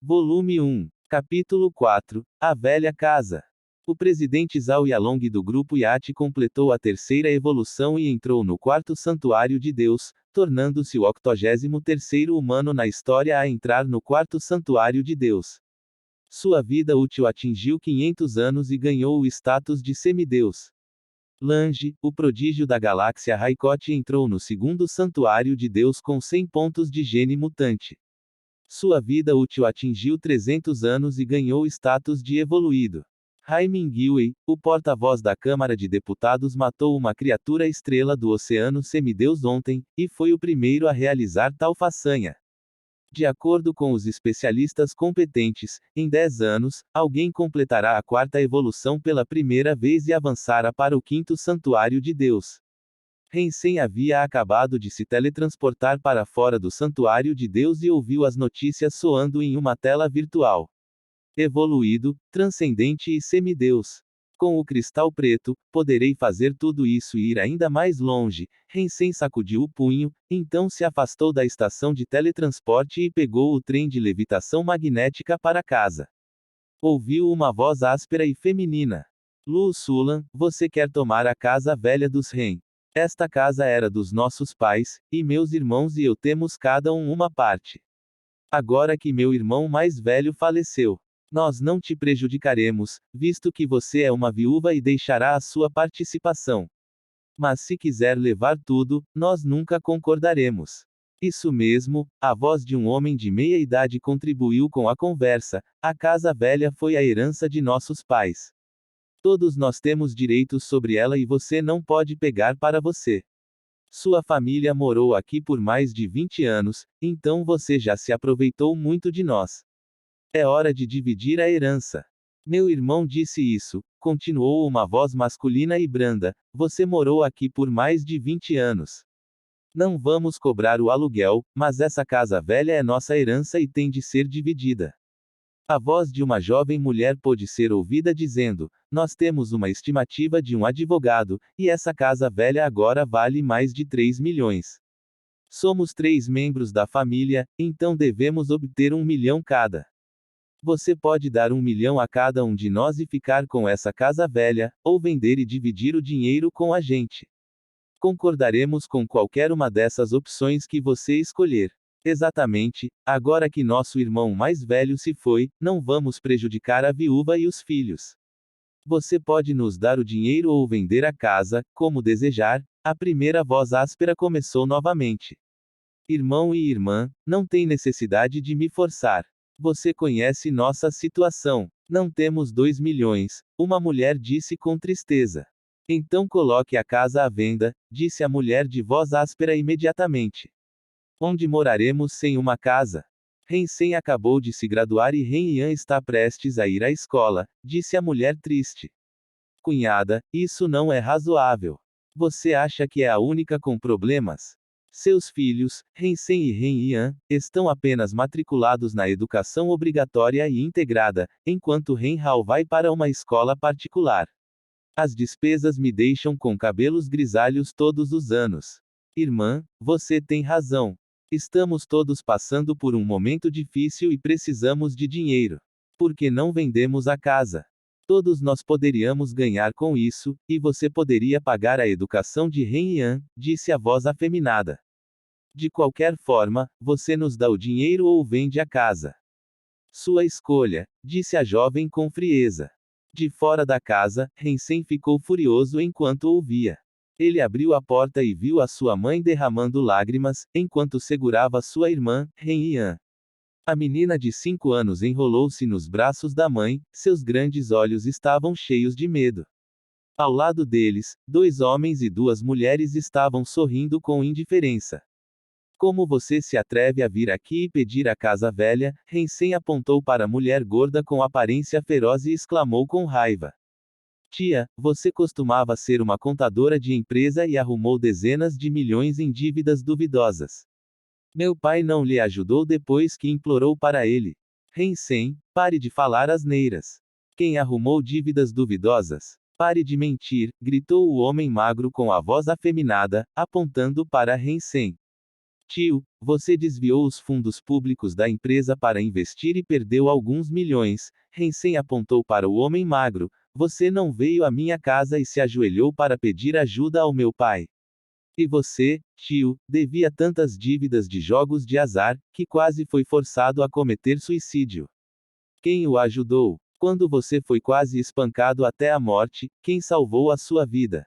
Volume 1. Capítulo 4. A Velha Casa. O presidente Zhao Yalong do grupo Yati completou a terceira evolução e entrou no quarto santuário de Deus, tornando-se o 83º humano na história a entrar no quarto santuário de Deus. Sua vida útil atingiu 500 anos e ganhou o status de semideus. Lange, o prodígio da galáxia Raikot, entrou no segundo santuário de Deus com 100 pontos de gene mutante. Sua vida útil atingiu 300 anos e ganhou status de evoluído. Hai Mingwei, o porta-voz da Câmara de Deputados, matou uma criatura estrela do oceano semideus ontem, e foi o primeiro a realizar tal façanha. De acordo com os especialistas competentes, em 10 anos, alguém completará a quarta evolução pela primeira vez e avançará para o quinto santuário de Deus. Hensen havia acabado de se teletransportar para fora do santuário de Deus e ouviu as notícias soando em uma tela virtual. Evoluído, transcendente e semideus. Com o cristal preto, poderei fazer tudo isso e ir ainda mais longe. Hensen sacudiu o punho, então se afastou da estação de teletransporte e pegou o trem de levitação magnética para casa. Ouviu uma voz áspera e feminina. Lu Sulan, você quer tomar a casa velha dos Ren? Esta casa era dos nossos pais, e meus irmãos e eu temos cada um uma parte. Agora que meu irmão mais velho faleceu, nós não te prejudicaremos, visto que você é uma viúva e deixará a sua participação. Mas se quiser levar tudo, nós nunca concordaremos. Isso mesmo, a voz de um homem de meia idade contribuiu com a conversa. A casa velha foi a herança de nossos pais. Todos nós temos direitos sobre ela e você não pode pegar para você. Sua família morou aqui por mais de 20 anos, então você já se aproveitou muito de nós. É hora de dividir a herança. Meu irmão disse isso, continuou uma voz masculina e branda, você morou aqui por mais de 20 anos. Não vamos cobrar o aluguel, mas essa casa velha é nossa herança e tem de ser dividida. A voz de uma jovem mulher pôde ser ouvida dizendo, nós temos uma estimativa de um advogado, e essa casa velha agora vale mais de 3 milhões. Somos 3 membros da família, então devemos obter 1 milhão cada. Você pode dar 1 milhão a cada um de nós e ficar com essa casa velha, ou vender e dividir o dinheiro com a gente. Concordaremos com qualquer uma dessas opções que você escolher. Exatamente, agora que nosso irmão mais velho se foi, não vamos prejudicar a viúva e os filhos. Você pode nos dar o dinheiro ou vender a casa, como desejar. A primeira voz áspera começou novamente. Irmão e irmã, não tem necessidade de me forçar. Você conhece nossa situação. Não temos 2 milhões, uma mulher disse com tristeza. Então coloque a casa à venda, disse a mulher de voz áspera imediatamente. Onde moraremos sem uma casa? Hensen acabou de se graduar e Ren Yan está prestes a ir à escola, disse a mulher triste. Cunhada, isso não é razoável. Você acha que é a única com problemas? Seus filhos, Hensen e Ren Yan, estão apenas matriculados na educação obrigatória e integrada, enquanto Ren Hao vai para uma escola particular. As despesas me deixam com cabelos grisalhos todos os anos. Irmã, você tem razão. Estamos todos passando por um momento difícil e precisamos de dinheiro. Por que não vendemos a casa? Todos nós poderíamos ganhar com isso, e você poderia pagar a educação de Ren Yan, disse a voz afeminada. De qualquer forma, você nos dá o dinheiro ou vende a casa. Sua escolha, disse a jovem com frieza. De fora da casa, Hensen ficou furioso enquanto ouvia. Ele abriu a porta e viu a sua mãe derramando lágrimas, enquanto segurava sua irmã, Ren Yan. A menina de 5 anos enrolou-se nos braços da mãe, seus grandes olhos estavam cheios de medo. Ao lado deles, 2 homens e 2 mulheres estavam sorrindo com indiferença. Como você se atreve a vir aqui e pedir a casa velha? Hensen apontou para a mulher gorda com aparência feroz e exclamou com raiva. Tia, você costumava ser uma contadora de empresa e arrumou dezenas de milhões em dívidas duvidosas. Meu pai não lhe ajudou depois que implorou para ele. Hensen, pare de falar asneiras. Quem arrumou dívidas duvidosas? Pare de mentir, gritou o homem magro com a voz afeminada, apontando para Hensen. Tio, você desviou os fundos públicos da empresa para investir e perdeu alguns milhões. Hansen apontou para o homem magro. Você não veio à minha casa e se ajoelhou para pedir ajuda ao meu pai. E você, tio, devia tantas dívidas de jogos de azar, que quase foi forçado a cometer suicídio. Quem o ajudou? Quando você foi quase espancado até a morte, quem salvou a sua vida?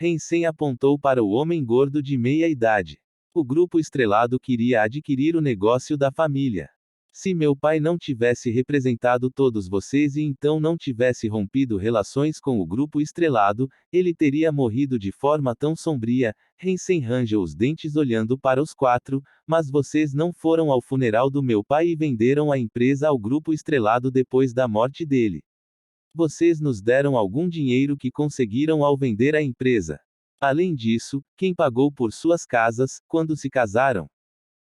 Hansen apontou para o homem gordo de meia idade. O grupo estrelado queria adquirir o negócio da família. Se meu pai não tivesse representado todos vocês e então não tivesse rompido relações com o grupo estrelado, ele teria morrido de forma tão sombria. Hansen rangeu os dentes olhando para os quatro, mas vocês não foram ao funeral do meu pai e venderam a empresa ao grupo estrelado depois da morte dele. Vocês nos deram algum dinheiro que conseguiram ao vender a empresa. Além disso, quem pagou por suas casas, quando se casaram?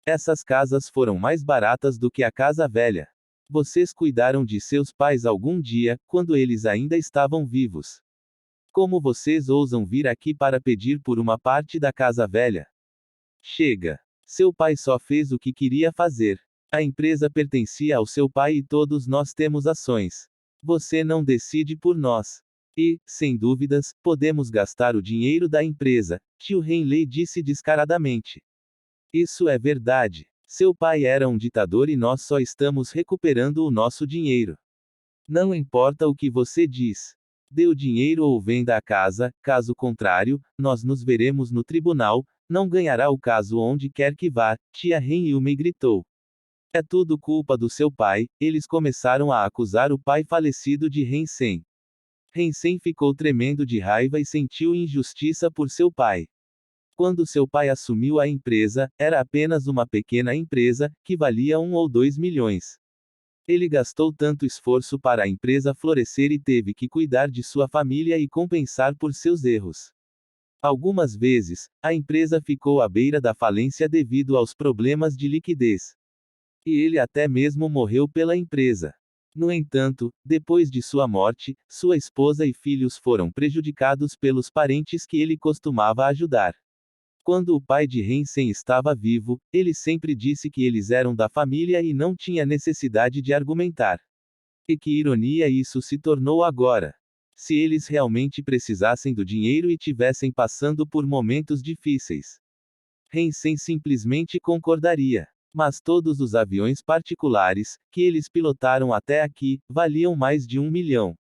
Essas casas foram mais baratas do que a casa velha. Vocês cuidaram de seus pais algum dia, quando eles ainda estavam vivos. Como vocês ousam vir aqui para pedir por uma parte da casa velha? Chega! Seu pai só fez o que queria fazer. A empresa pertencia ao seu pai e todos nós temos ações. Você não decide por nós. E, sem dúvidas, podemos gastar o dinheiro da empresa, tio Henley disse descaradamente. Isso é verdade. Seu pai era um ditador e nós só estamos recuperando o nosso dinheiro. Não importa o que você diz. Dê o dinheiro ou venda a casa, caso contrário, nós nos veremos no tribunal, não ganhará o caso onde quer que vá, tia Henriume gritou. É tudo culpa do seu pai, eles começaram a acusar o pai falecido de Hansen. Hansen ficou tremendo de raiva e sentiu injustiça por seu pai. Quando seu pai assumiu a empresa, era apenas uma pequena empresa, que valia 1 ou 2 milhões. Ele gastou tanto esforço para a empresa florescer e teve que cuidar de sua família e compensar por seus erros. Algumas vezes, a empresa ficou à beira da falência devido aos problemas de liquidez. E ele até mesmo morreu pela empresa. No entanto, depois de sua morte, sua esposa e filhos foram prejudicados pelos parentes que ele costumava ajudar. Quando o pai de Hansen estava vivo, ele sempre disse que eles eram da família e não tinha necessidade de argumentar. E que ironia isso se tornou agora. Se eles realmente precisassem do dinheiro e tivessem passando por momentos difíceis, Hansen simplesmente concordaria. Mas todos os aviões particulares, que eles pilotaram até aqui, valiam mais de 1 milhão.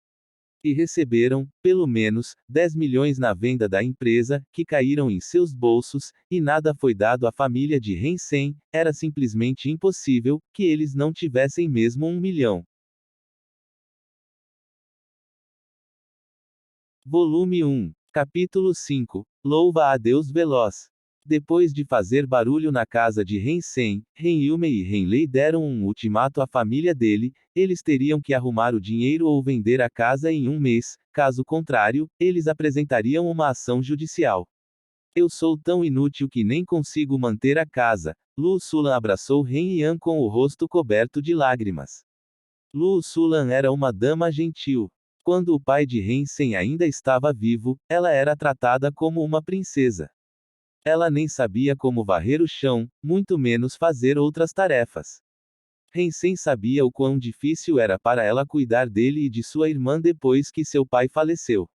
E receberam, pelo menos, 10 milhões na venda da empresa, que caíram em seus bolsos, e nada foi dado à família de Hansen, era simplesmente impossível, que eles não tivessem mesmo 1 milhão. Volume 1. Capítulo 5. Louva a Deus Veloz. Depois de fazer barulho na casa de Hansen, Henriume e Henley deram um ultimato à família dele, eles teriam que arrumar o dinheiro ou vender a casa em 1 mês, caso contrário, eles apresentariam uma ação judicial. Eu sou tão inútil que nem consigo manter a casa. Lu Sulan abraçou Henrian com o rosto coberto de lágrimas. Lu Sulan era uma dama gentil. Quando o pai de Hansen ainda estava vivo, ela era tratada como uma princesa. Ela nem sabia como varrer o chão, muito menos fazer outras tarefas. Hansen sabia o quão difícil era para ela cuidar dele e de sua irmã depois que seu pai faleceu.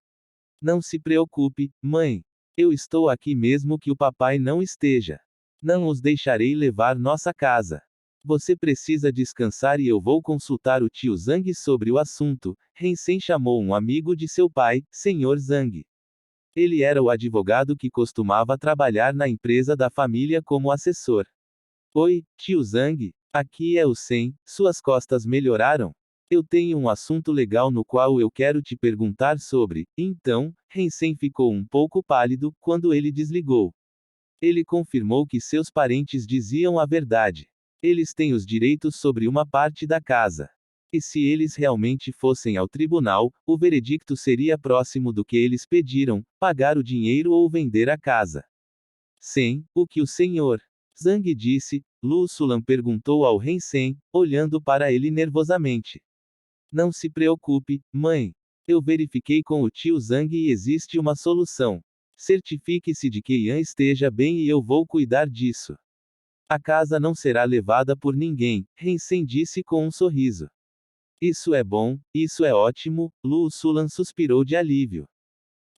Não se preocupe, mãe. Eu estou aqui mesmo que o papai não esteja. Não os deixarei levar nossa casa. Você precisa descansar e eu vou consultar o tio Zhang sobre o assunto. Hansen chamou um amigo de seu pai, Sr. Zhang. Ele era o advogado que costumava trabalhar na empresa da família como assessor. Oi, tio Zhang, aqui é o Sen, suas costas melhoraram? Eu tenho um assunto legal no qual eu quero te perguntar sobre. Então, Hansen ficou um pouco pálido quando ele desligou. Ele confirmou que seus parentes diziam a verdade. Eles têm os direitos sobre uma parte da casa. E se eles realmente fossem ao tribunal, o veredicto seria próximo do que eles pediram: pagar o dinheiro ou vender a casa. Sim, o que o senhor Zhang disse, Lu Sulan perguntou ao Hansen, olhando para ele nervosamente. Não se preocupe, mãe. Eu verifiquei com o tio Zhang e existe uma solução. Certifique-se de que Ian esteja bem e eu vou cuidar disso. A casa não será levada por ninguém, Hensen disse com um sorriso. Isso é bom, isso é ótimo, Lu Sulan suspirou de alívio.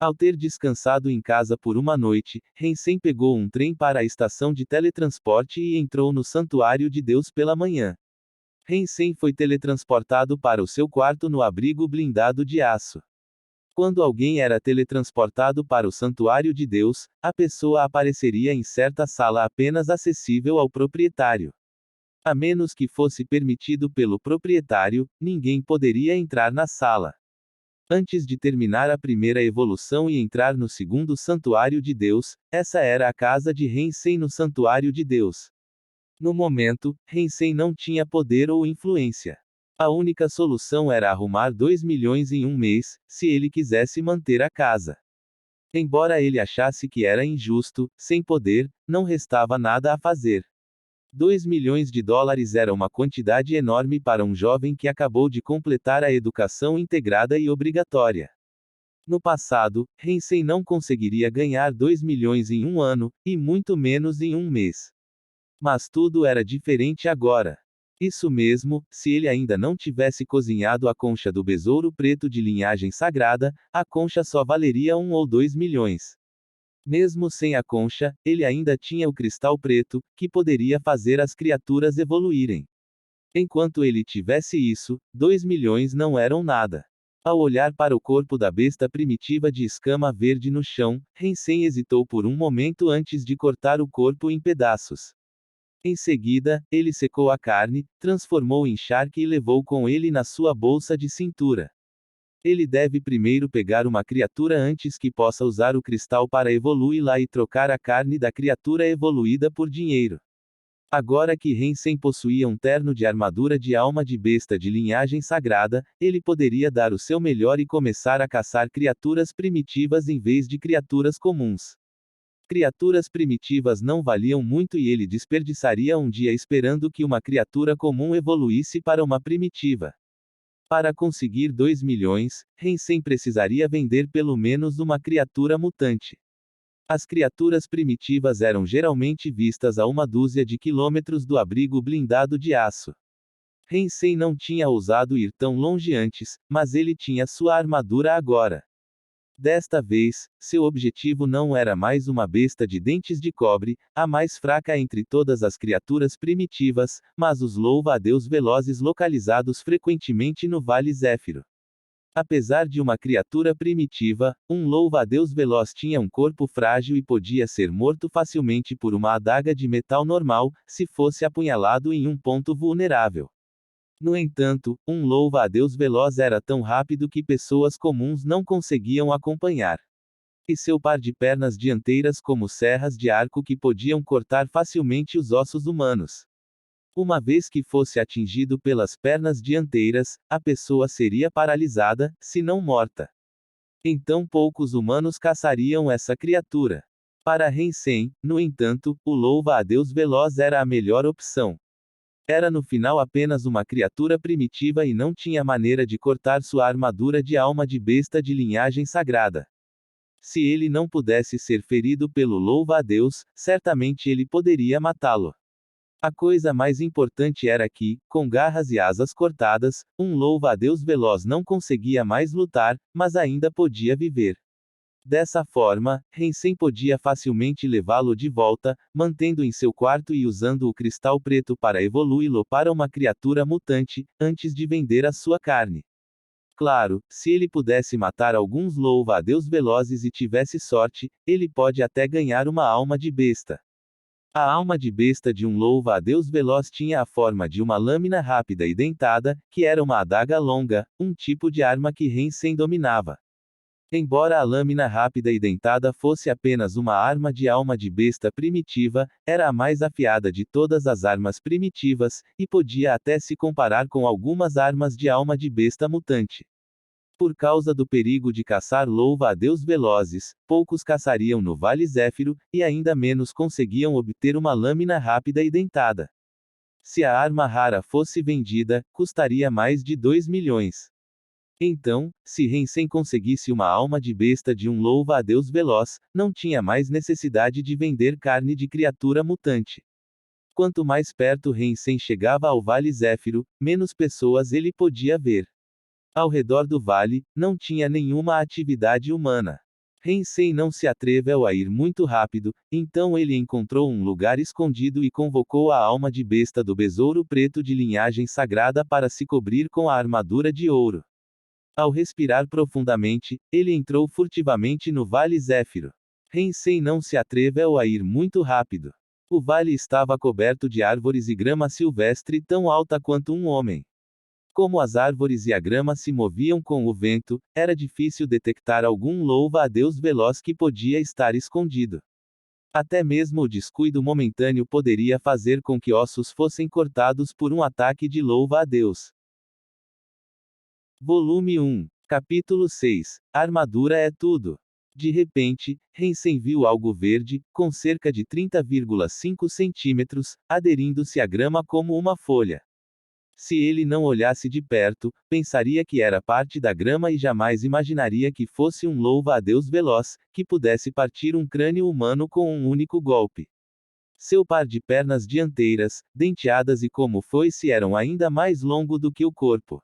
Ao ter descansado em casa por uma noite, Hensen pegou um trem para a estação de teletransporte e entrou no Santuário de Deus pela manhã. Hensen foi teletransportado para o seu quarto no abrigo blindado de aço. Quando alguém era teletransportado para o Santuário de Deus, a pessoa apareceria em certa sala apenas acessível ao proprietário. A menos que fosse permitido pelo proprietário, ninguém poderia entrar na sala. Antes de terminar a primeira evolução e entrar no segundo Santuário de Deus, essa era a casa de Hensen no Santuário de Deus. No momento, Hensen não tinha poder ou influência. A única solução era arrumar 2 milhões em um mês, se ele quisesse manter a casa. Embora ele achasse que era injusto, sem poder, não restava nada a fazer. 2 milhões de dólares era uma quantidade enorme para um jovem que acabou de completar a educação integrada e obrigatória. No passado, Hensen não conseguiria ganhar 2 milhões em um ano, e muito menos em um mês. Mas tudo era diferente agora. Isso mesmo, se ele ainda não tivesse cozinhado a concha do besouro preto de linhagem sagrada, a concha só valeria 1 ou 2 milhões. Mesmo sem a concha, ele ainda tinha o cristal preto, que poderia fazer as criaturas evoluírem. Enquanto ele tivesse isso, 2 milhões não eram nada. Ao olhar para o corpo da besta primitiva de escama verde no chão, Hensen hesitou por um momento antes de cortar o corpo em pedaços. Em seguida, ele secou a carne, transformou em charque e levou com ele na sua bolsa de cintura. Ele deve primeiro pegar uma criatura antes que possa usar o cristal para evoluí-la e trocar a carne da criatura evoluída por dinheiro. Agora que Hensen possuía um terno de armadura de alma de besta de linhagem sagrada, ele poderia dar o seu melhor e começar a caçar criaturas primitivas em vez de criaturas comuns. Criaturas primitivas não valiam muito e ele desperdiçaria um dia esperando que uma criatura comum evoluísse para uma primitiva. Para conseguir 2 milhões, Hensen precisaria vender pelo menos uma criatura mutante. As criaturas primitivas eram geralmente vistas a uma dúzia de quilômetros do abrigo blindado de aço. Hensen não tinha ousado ir tão longe antes, mas ele tinha sua armadura agora. Desta vez, seu objetivo não era mais uma besta de dentes de cobre, a mais fraca entre todas as criaturas primitivas, mas os louva-a-Deus velozes localizados frequentemente no Vale Zéfiro. Apesar de uma criatura primitiva, um louva-a-Deus veloz tinha um corpo frágil e podia ser morto facilmente por uma adaga de metal normal, se fosse apunhalado em um ponto vulnerável. No entanto, um louva-a-Deus veloz era tão rápido que pessoas comuns não conseguiam acompanhar. E seu par de pernas dianteiras como serras de arco que podiam cortar facilmente os ossos humanos. Uma vez que fosse atingido pelas pernas dianteiras, a pessoa seria paralisada, se não morta. Então poucos humanos caçariam essa criatura. Para Hensen, no entanto, o louva-a-Deus veloz era a melhor opção. Era no final apenas uma criatura primitiva e não tinha maneira de cortar sua armadura de alma de besta de linhagem sagrada. Se ele não pudesse ser ferido pelo louva-a-Deus, certamente ele poderia matá-lo. A coisa mais importante era que, com garras e asas cortadas, um louva-a-Deus veloz não conseguia mais lutar, mas ainda podia viver. Dessa forma, Hensen podia facilmente levá-lo de volta, mantendo em seu quarto e usando o cristal preto para evoluí-lo para uma criatura mutante, antes de vender a sua carne. Claro, se ele pudesse matar alguns louva-a-Deus velozes e tivesse sorte, ele pode até ganhar uma alma de besta. A alma de besta de um louva-a-Deus veloz tinha a forma de uma lâmina rápida e dentada, que era uma adaga longa, um tipo de arma que Hensen dominava. Embora a lâmina rápida e dentada fosse apenas uma arma de alma de besta primitiva, era a mais afiada de todas as armas primitivas, e podia até se comparar com algumas armas de alma de besta mutante. Por causa do perigo de caçar louva-a-Deus velozes, poucos caçariam no Vale Zéfiro, e ainda menos conseguiam obter uma lâmina rápida e dentada. Se a arma rara fosse vendida, custaria mais de 2 milhões. Então, se Hensen conseguisse uma alma de besta de um louva-a-Deus veloz, não tinha mais necessidade de vender carne de criatura mutante. Quanto mais perto Hensen chegava ao Vale Zéfiro, menos pessoas ele podia ver. Ao redor do vale, não tinha nenhuma atividade humana. Hensen não se atreveu a ir muito rápido, então ele encontrou um lugar escondido e convocou a alma de besta do besouro preto de linhagem sagrada para se cobrir com a armadura de ouro. Ao respirar profundamente, ele entrou furtivamente no Vale Zéfiro. Hensen não se atreveu a ir muito rápido. O vale estava coberto de árvores e grama silvestre tão alta quanto um homem. Como as árvores e a grama se moviam com o vento, era difícil detectar algum louva-a-Deus veloz que podia estar escondido. Até mesmo o descuido momentâneo poderia fazer com que ossos fossem cortados por um ataque de louva-a-Deus. Volume 1. Capítulo 6. Armadura é tudo. De repente, Hensen viu algo verde, com cerca de 30,5 centímetros, aderindo-se à grama como uma folha. Se ele não olhasse de perto, pensaria que era parte da grama e jamais imaginaria que fosse um louva-a-Deus veloz, que pudesse partir um crânio humano com um único golpe. Seu par de pernas dianteiras, denteadas e como foice eram ainda mais longo do que o corpo.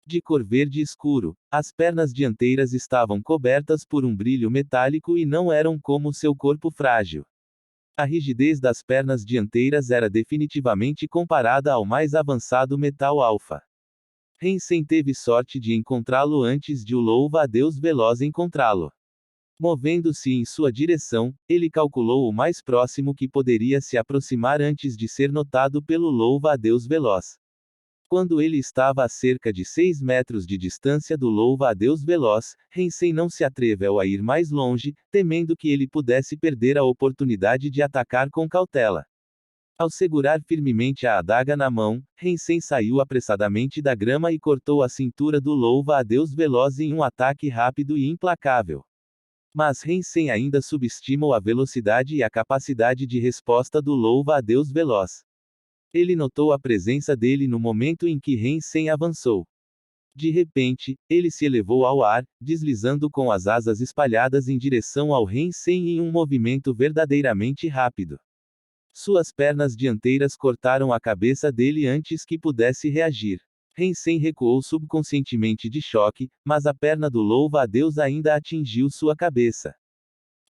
De cor verde escuro, as pernas dianteiras estavam cobertas por um brilho metálico e não eram como seu corpo frágil. A rigidez das pernas dianteiras era definitivamente comparada ao mais avançado metal alfa. Hensen teve sorte de encontrá-lo antes de o louva-a-Deus veloz encontrá-lo. Movendo-se em sua direção, ele calculou o mais próximo que poderia se aproximar antes de ser notado pelo louva-a-Deus veloz. Quando ele estava a cerca de 6 metros de distância do louva-a-Deus veloz, Hensen não se atreveu a ir mais longe, temendo que ele pudesse perder a oportunidade de atacar com cautela. Ao segurar firmemente a adaga na mão, Hensen saiu apressadamente da grama e cortou a cintura do louva-a-Deus veloz em um ataque rápido e implacável. Mas Hensen ainda subestimou a velocidade e a capacidade de resposta do louva-a-Deus veloz. Ele notou a presença dele no momento em que Hensen avançou. De repente, ele se elevou ao ar, deslizando com as asas espalhadas em direção ao Hensen em um movimento verdadeiramente rápido. Suas pernas dianteiras cortaram a cabeça dele antes que pudesse reagir. Hensen recuou subconscientemente de choque, mas a perna do louva-a-Deus ainda atingiu sua cabeça.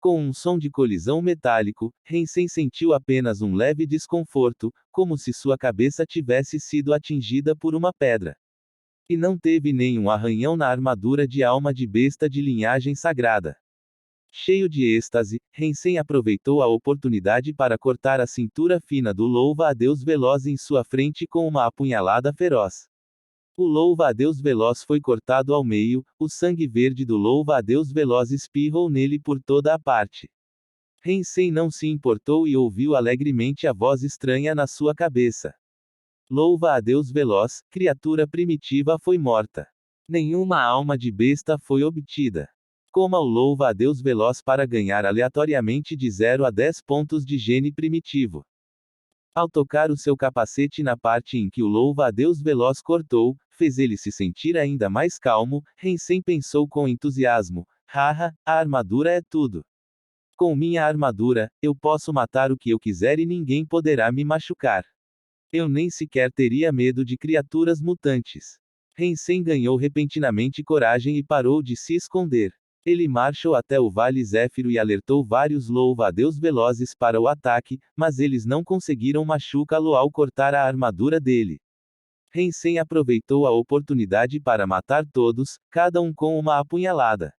Com um som de colisão metálico, Hensen sentiu apenas um leve desconforto, como se sua cabeça tivesse sido atingida por uma pedra. E não teve nenhum arranhão na armadura de alma de besta de linhagem sagrada. Cheio de êxtase, Hensen aproveitou a oportunidade para cortar a cintura fina do louva-a-Deus veloz em sua frente com uma apunhalada feroz. O louva-a-Deus veloz foi cortado ao meio, o sangue verde do louva-a-Deus veloz espirrou nele por toda a parte. Hensen não se importou e ouviu alegremente a voz estranha na sua cabeça. Louva-a-Deus veloz, criatura primitiva foi morta. Nenhuma alma de besta foi obtida. Coma o louva-a-Deus veloz para ganhar aleatoriamente de 0 a 10 pontos de gene primitivo. Ao tocar o seu capacete na parte em que o louva-a-Deus veloz cortou, fez ele se sentir ainda mais calmo. Hensen pensou com entusiasmo: haha, a armadura é tudo. Com minha armadura, eu posso matar o que eu quiser e ninguém poderá me machucar. Eu nem sequer teria medo de criaturas mutantes. Hensen ganhou repentinamente coragem e parou de se esconder. Ele marchou até o Vale Zéfiro e alertou vários louva-a-Deus velozes para o ataque, mas eles não conseguiram machucá-lo ao cortar a armadura dele. Hensen aproveitou a oportunidade para matar todos, cada um com uma apunhalada.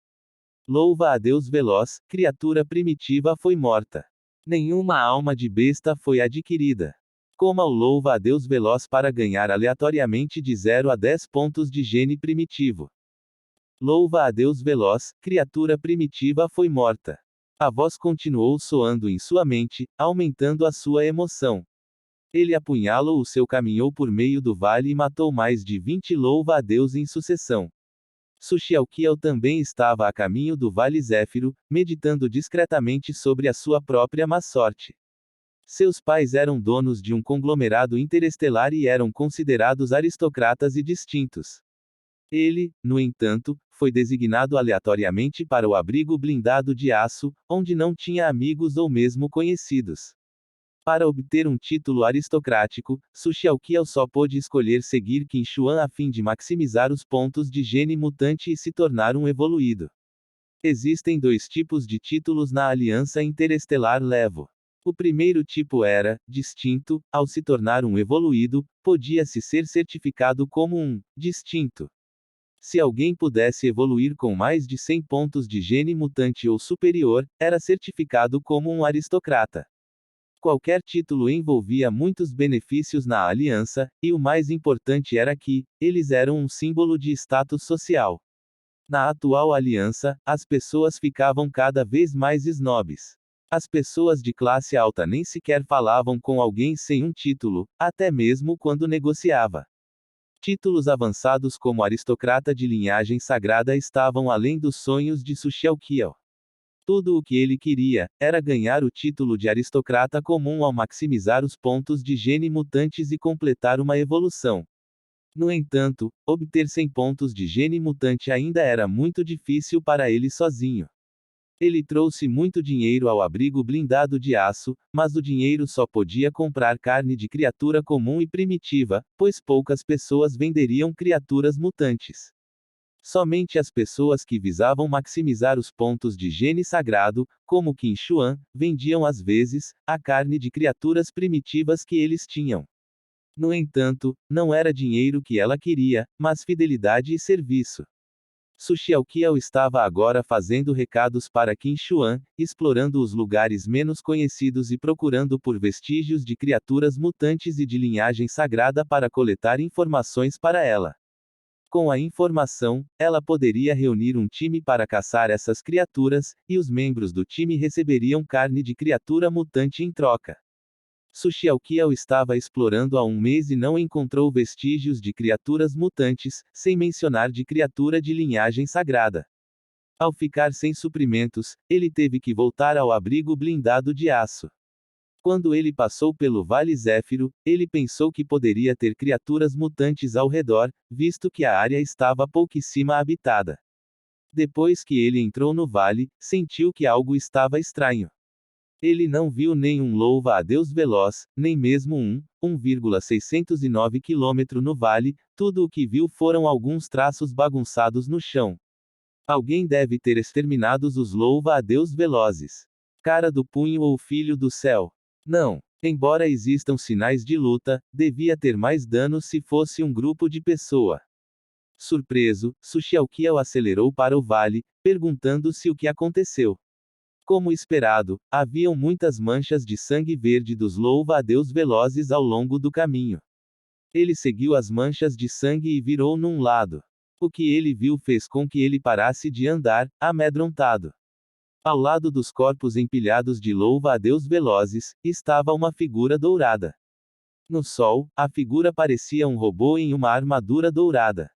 Louva-a-Deus veloz, criatura primitiva foi morta. Nenhuma alma de besta foi adquirida. Coma o louva-a-Deus veloz para ganhar aleatoriamente de 0 a 10 pontos de gene primitivo. Louva-a-Deus veloz, criatura primitiva foi morta. A voz continuou soando em sua mente, aumentando a sua emoção. Ele apunhalou o seu caminhou por meio do vale e matou mais de 20 louva-a-Deus em sucessão. Sushialkiel também estava a caminho do Vale Zéfiro, meditando discretamente sobre a sua própria má sorte. Seus pais eram donos de um conglomerado interestelar e eram considerados aristocratas e distintos. Ele, no entanto, foi designado aleatoriamente para o abrigo blindado de aço, onde não tinha amigos ou mesmo conhecidos. Para obter um título aristocrático, Su Xiaoqiao só pôde escolher seguir Qin Xuan a fim de maximizar os pontos de gene mutante e se tornar um evoluído. Existem dois tipos de títulos na Aliança Interestelar Levo. O primeiro tipo era distinto, ao se tornar um evoluído, podia-se ser certificado como um distinto. Se alguém pudesse evoluir com mais de 100 pontos de gene mutante ou superior, era certificado como um aristocrata. Qualquer título envolvia muitos benefícios na aliança, e o mais importante era que, eles eram um símbolo de status social. Na atual aliança, as pessoas ficavam cada vez mais snobs. As pessoas de classe alta nem sequer falavam com alguém sem um título, até mesmo quando negociava. Títulos avançados como aristocrata de linhagem sagrada estavam além dos sonhos de Su Xiaoqiao. Tudo o que ele queria, era ganhar o título de aristocrata comum ao maximizar os pontos de gene mutantes e completar uma evolução. No entanto, obter 100 pontos de gene mutante ainda era muito difícil para ele sozinho. Ele trouxe muito dinheiro ao abrigo blindado de aço, mas o dinheiro só podia comprar carne de criatura comum e primitiva, pois poucas pessoas venderiam criaturas mutantes. Somente as pessoas que visavam maximizar os pontos de gene sagrado, como Qin Xuan, vendiam às vezes, a carne de criaturas primitivas que eles tinham. No entanto, não era dinheiro que ela queria, mas fidelidade e serviço. Su Xiaoqiao estava agora fazendo recados para Qin Xuan, explorando os lugares menos conhecidos e procurando por vestígios de criaturas mutantes e de linhagem sagrada para coletar informações para ela. Com a informação, ela poderia reunir um time para caçar essas criaturas, e os membros do time receberiam carne de criatura mutante em troca. Su Xiaoqiao estava explorando há um mês e não encontrou vestígios de criaturas mutantes, sem mencionar de criatura de linhagem sagrada. Ao ficar sem suprimentos, ele teve que voltar ao abrigo blindado de aço. Quando ele passou pelo Vale Zéfiro, ele pensou que poderia ter criaturas mutantes ao redor, visto que a área estava pouquíssima habitada. Depois que ele entrou no vale, sentiu que algo estava estranho. Ele não viu nenhum louva-a-Deus veloz, nem mesmo 1,609 km no vale, tudo o que viu foram alguns traços bagunçados no chão. Alguém deve ter exterminado os louva-a-Deus velozes. Cara do punho ou filho do céu? Não. Embora existam sinais de luta, devia ter mais danos se fosse um grupo de pessoa. Surpreso, Su Xiaoqiao acelerou para o vale, perguntando-se o que aconteceu. Como esperado, haviam muitas manchas de sangue verde dos louva-a-Deus velozes ao longo do caminho. Ele seguiu as manchas de sangue e virou num lado. O que ele viu fez com que ele parasse de andar, amedrontado. Ao lado dos corpos empilhados de louva-a-Deus velozes, estava uma figura dourada. No sol, a figura parecia um robô em uma armadura dourada.